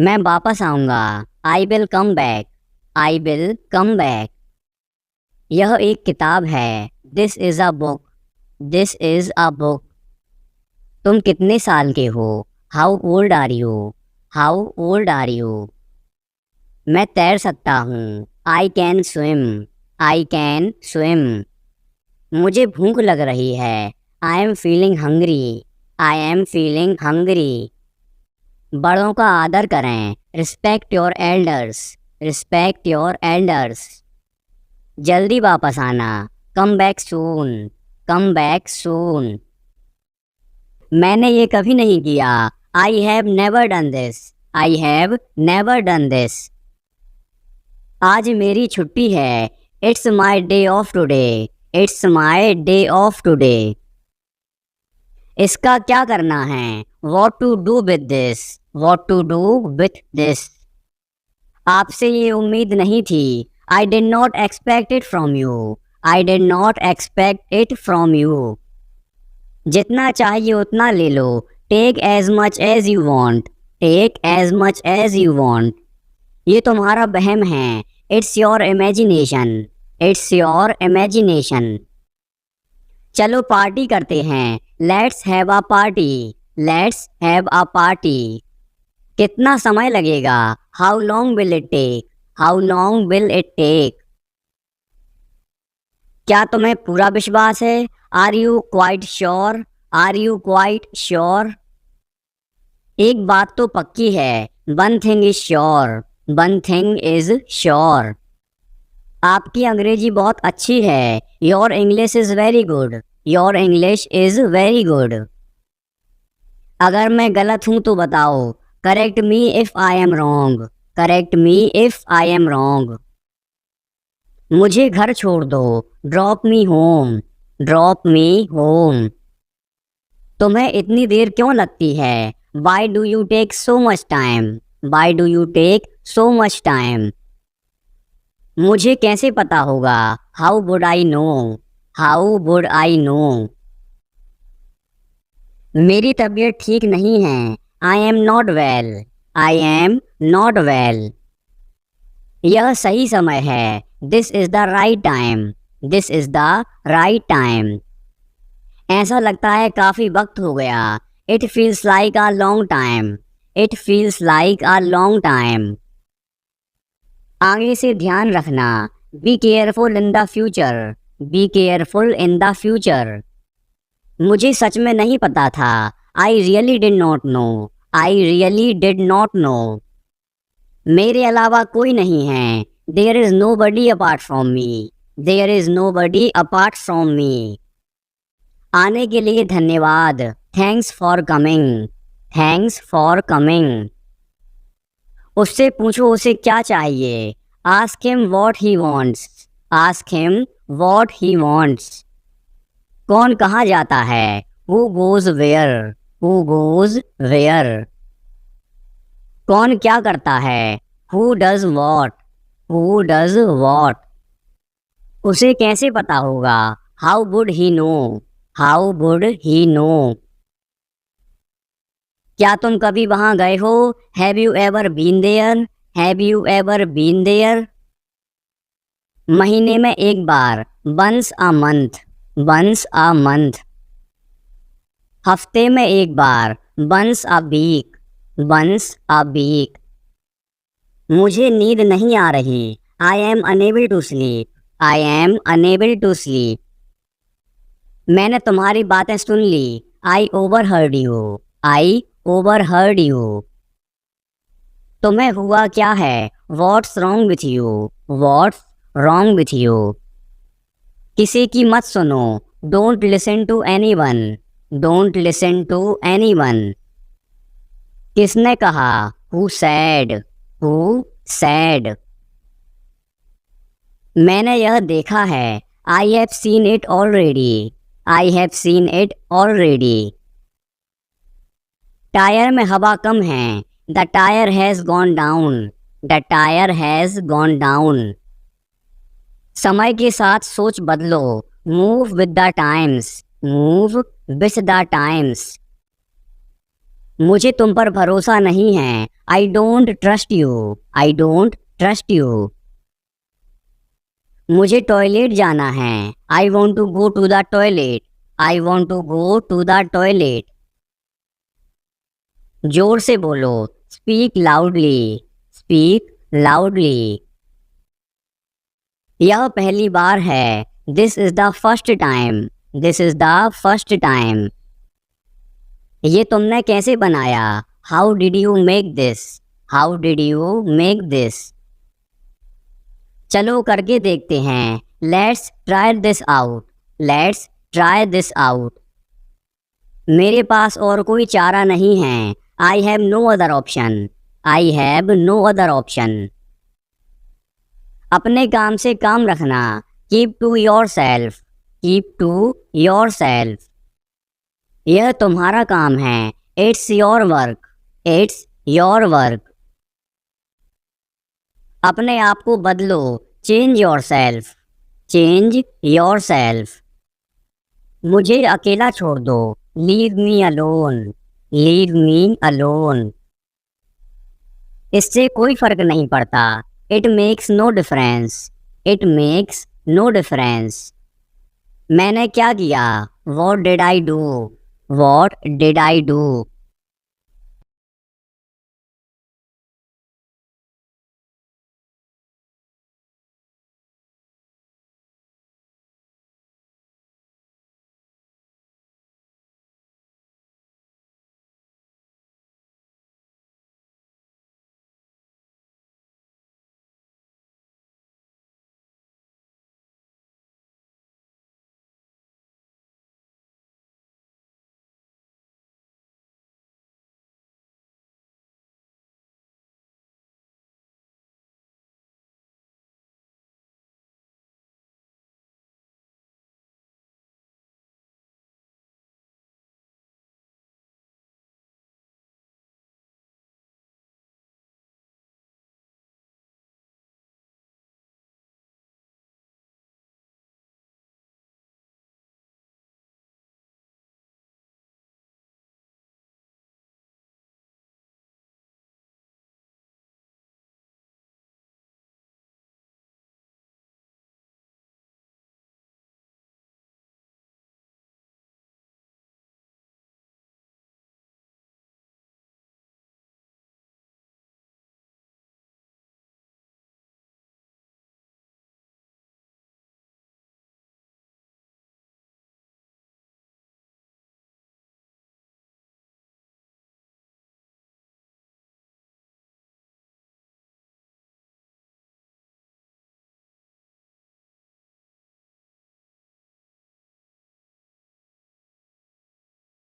मैं वापस आऊँगा। I will come back. I will come back. यह एक किताब है। This is a book. This is a book. तुम कितने साल के हो? How old are you? How old are you? मैं तैर सकता हूँ। I can swim. I can swim. मुझे भूख लग रही है। I am feeling hungry. I am feeling hungry. बड़ों का आदर करें। Respect your elders. Respect your elders. जल्दी वापस आना। Come back soon. Come back soon. मैंने ये कभी नहीं किया। I have never done this. I have never done this. आज मेरी छुट्टी है। It's my day off today. It's my day off today. इसका क्या करना है? What to do with this. What to do with this. आपसे ये उम्मीद नहीं थी। I did not expect it from you. I did not expect it from you. जितना चाहिए उतना ले लो। Take as much as you want. Take as much as you want. ये तुम्हारा वहम है। It's your imagination. It's your imagination. चलो पार्टी करते हैं। Let's have a party. Let's have a party. कितना समय लगेगा? How long will it take. How long will it take. क्या तुम्हें पूरा विश्वास है? Are you quite sure. Are you quite sure. एक बात तो पक्की है। One thing is sure. One thing is sure. आपकी अंग्रेजी बहुत अच्छी है। Your English is very good. Your English is very good. अगर मैं गलत हूं तो बताओ। Correct me if I am wrong. Correct me if I am wrong. मुझे घर छोड़ दो। Drop me home. Drop me home. तुम्हें इतनी देर क्यों लगती है? Why do you take so much time. Why do you take so much time. मुझे कैसे पता होगा? How would I know. How would I know. मेरी तबीयत ठीक नहीं है। I am not well. I am not well. यह सही समय है। This is the right time. This is the right time. ऐसा लगता है काफी वक्त हो गया। It feels like a long time. It feels like a long time. आगे से ध्यान रखना। Be careful in the future. Be careful in the future. मुझे सच में नहीं पता था। I really did not know. I really did not know. मेरे अलावा कोई नहीं है। There is nobody apart from me. There is nobody apart from me. आने के लिए धन्यवाद। Thanks for coming. Thanks for coming. उससे पूछो उसे क्या चाहिए। Ask him what he wants. Ask him what he wants. कौन कहाँ जाता है? Who goes where. Who goes where. कौन क्या करता है? Who does what. Who does what. उसे कैसे पता होगा? How would he know. How would he know. क्या तुम कभी वहां गए हो? Have you ever been there. Have you ever been there. महीने में एक बार। Once a month. Once a month. हफ्ते में एक बार। Once a week. Once a week. मुझे नींद नहीं आ रही। I am unable to sleep. I am unable to sleep. मैंने तुम्हारी बातें सुन ली। I overheard you. I overheard you. तुम्हें हुआ क्या है? What's wrong with you. What's wrong with you. किसी की मत सुनो। Don't listen to anyone. Don't listen to anyone. किसने कहा? Who said. Who said. मैंने यह देखा है। I have seen it already. I have seen it already. Tyre में हवा कम है। The tyre has gone down. The tyre has gone down. समय के साथ सोच बदलो। Move with the times. Move with the times. मुझे तुम पर भरोसा नहीं है। I don't trust you. I don't trust you. मुझे टॉयलेट जाना है. I want to go to the toilet. I want to go to the toilet. जोर से बोलो. Speak loudly. Speak loudly. यह पहली बार है. This is the first time. This is the first time. ये तुमने कैसे बनाया? How did you make this? How did you make this? चलो करके देखते हैं. Let's try this out. Let's try this out. मेरे पास और कोई चारा नहीं है. I have no other option. I have no other option. अपने काम से काम रखना. Keep to yourself. Keep to yourself. यह तुम्हारा काम है. It's your work. It's your work. अपने आप को बदलो. Change yourself. Change yourself. मुझे अकेला छोड़ दो. Leave me alone. Leave me alone. इससे कोई फर्क नहीं पड़ता. It makes no difference. It makes no difference. मैंने क्या किया? What did I do? What did I do?